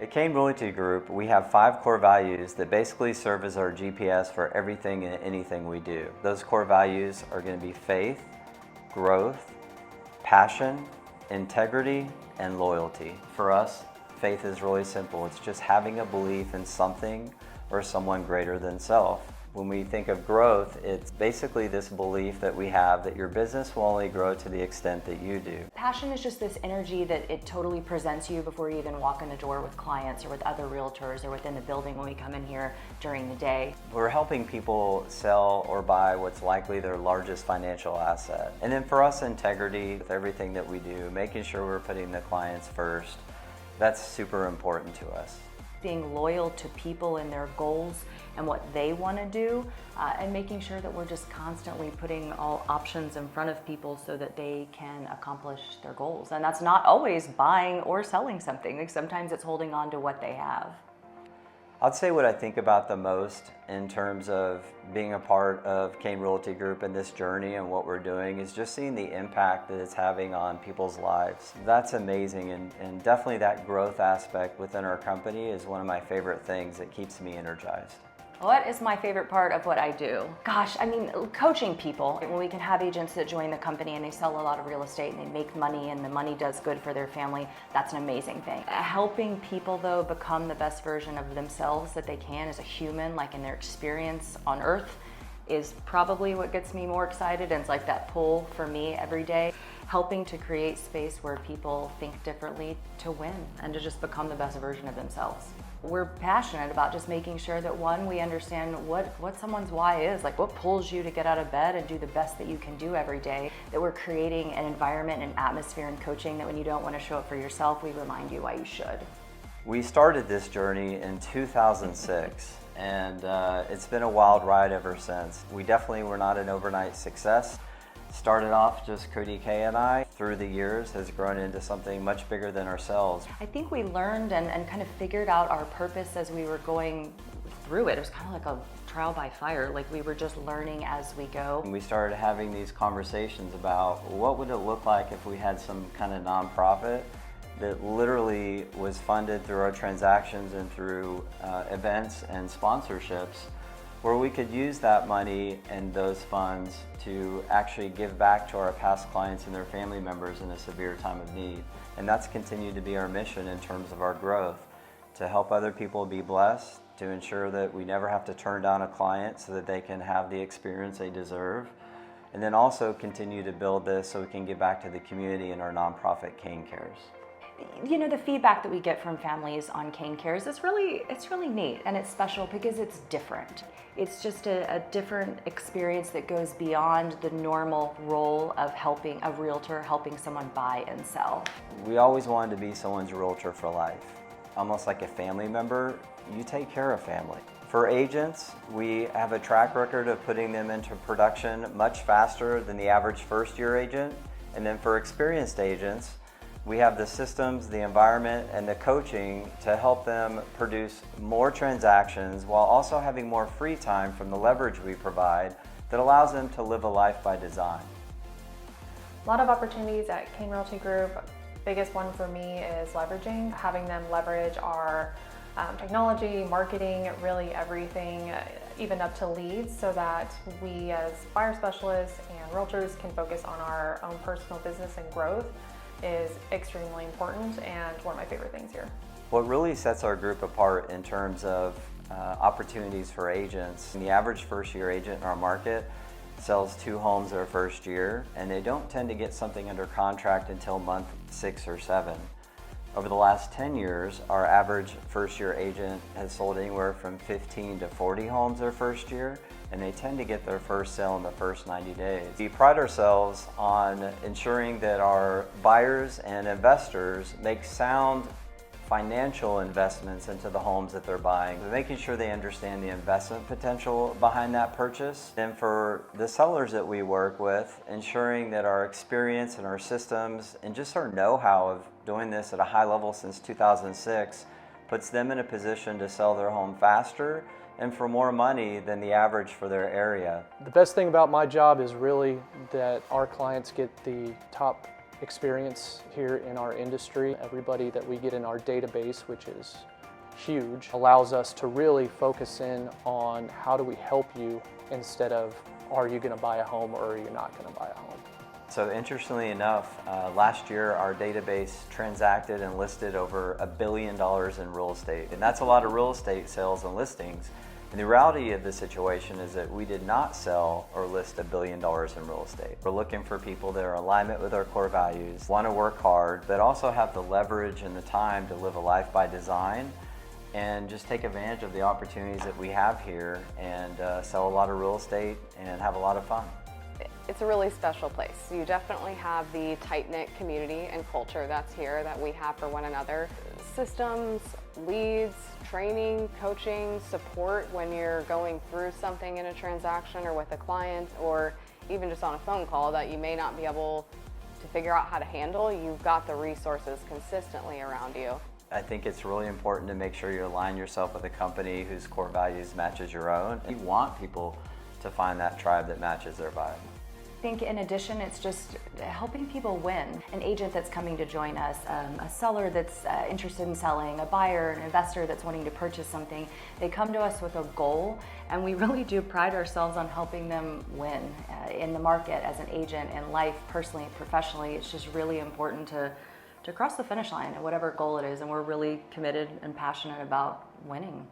At Cain Realty Group, we have 5 core values that basically serve as our GPS for everything and anything we do. Those core values are going to be faith, growth, passion, integrity, and loyalty. For us, faith is really simple. It's just having a belief in something or someone greater than self. When we think of growth, it's basically this belief that we have that your business will only grow to the extent that you do. Passion is just this energy that it totally presents you before you even walk in the door with clients or with other realtors or within the building when we come in here during the day. We're helping people sell or buy what's likely their largest financial asset. And then for us, integrity with everything that we do, making sure we're putting the clients first, that's super important to us. Being loyal to people and their goals and what they want to do, and making sure that we're just constantly putting all options in front of people so that they can accomplish their goals. And that's not always buying or selling something. Like sometimes it's holding on to what they have. I'd say what I think about the most in terms of being a part of Cain Realty Group and this journey and what we're doing is just seeing the impact that it's having on people's lives. That's amazing, and definitely that growth aspect within our company is one of my favorite things that keeps me energized. What is my favorite part of what I do? Gosh, I mean, coaching people. When we can have agents that join the company and they sell a lot of real estate and they make money and the money does good for their family, that's an amazing thing. Helping people though become the best version of themselves that they can as a human, like in their experience on earth, is probably what gets me more excited, and it's like that pull for me every day. Helping to create space where people think differently to win and to just become the best version of themselves. We're passionate about just making sure that one, we understand what someone's why is, like what pulls you to get out of bed and do the best that you can do every day, that we're creating an environment and atmosphere in coaching that when you don't want to show up for yourself, we remind you why you should. We started this journey in 2006. And it's been a wild ride ever since. We definitely were not an overnight success. Started off just KodiKay and I, through the years has grown into something much bigger than ourselves. I think we learned and kind of figured out our purpose as we were going through it. It was kind of like a trial by fire, like we were just learning as we go. And we started having these conversations about what would it look like if we had some kind of nonprofit that literally was funded through our transactions and through events and sponsorships, where we could use that money and those funds to actually give back to our past clients and their family members in a severe time of need. And that's continued to be our mission in terms of our growth, to help other people be blessed, to ensure that we never have to turn down a client so that they can have the experience they deserve, and then also continue to build this so we can give back to the community and our nonprofit Cain Cares. You know, the feedback that we get from families on Cain Cares is really neat, and it's special because it's different. It's just a different experience that goes beyond the normal role of helping a realtor, helping someone buy and sell. We always wanted to be someone's realtor for life. Almost like a family member, you take care of family. For agents, we have a track record of putting them into production much faster than the average first-year agent. And then for experienced agents, we have the systems, the environment, and the coaching to help them produce more transactions while also having more free time from the leverage we provide that allows them to live a life by design. A lot of opportunities at Cain Realty Group. Biggest one for me is leveraging, having them leverage our technology, marketing, really everything, even up to leads, so that we as buyer specialists and realtors can focus on our own personal business and growth is extremely important and one of my favorite things here. What really sets our group apart in terms of opportunities for agents, the average first-year agent in our market sells 2 homes their first year, and they don't tend to get something under contract until month 6 or 7. Over the last 10 years, our average first-year agent has sold anywhere from 15 to 40 homes their first year, and they tend to get their first sale in the first 90 days. We pride ourselves on ensuring that our buyers and investors make sound financial investments into the homes that they're buying, making sure they understand the investment potential behind that purchase. And for the sellers that we work with, ensuring that our experience and our systems and just our know-how of doing this at a high level since 2006 puts them in a position to sell their home faster and for more money than the average for their area. The best thing about my job is really that our clients get the top experience here in our industry. Everybody that we get in our database, which is huge, allows us to really focus in on how do we help you instead of are you going to buy a home or are you not going to buy a home. So interestingly enough, last year our database transacted and listed over $1 billion in real estate. And that's a lot of real estate sales and listings. And the reality of the situation is that we did not sell or list $1 billion in real estate. We're looking for people that are in alignment with our core values, want to work hard, but also have the leverage and the time to live a life by design and just take advantage of the opportunities that we have here and sell a lot of real estate and have a lot of fun. It's a really special place. You definitely have the tight-knit community and culture that's here that we have for one another. Systems, leads, training, coaching, support when you're going through something in a transaction or with a client or even just on a phone call that you may not be able to figure out how to handle, you've got the resources consistently around you. I think it's really important to make sure you align yourself with a company whose core values matches your own. You want people to find that tribe that matches their vibe. I think in addition, it's just helping people win. An agent that's coming to join us, a seller that's interested in selling, a buyer, an investor that's wanting to purchase something, they come to us with a goal, and we really do pride ourselves on helping them win in the market as an agent, in life, personally and professionally. It's just really important to cross the finish line at whatever goal it is, and we're really committed and passionate about winning.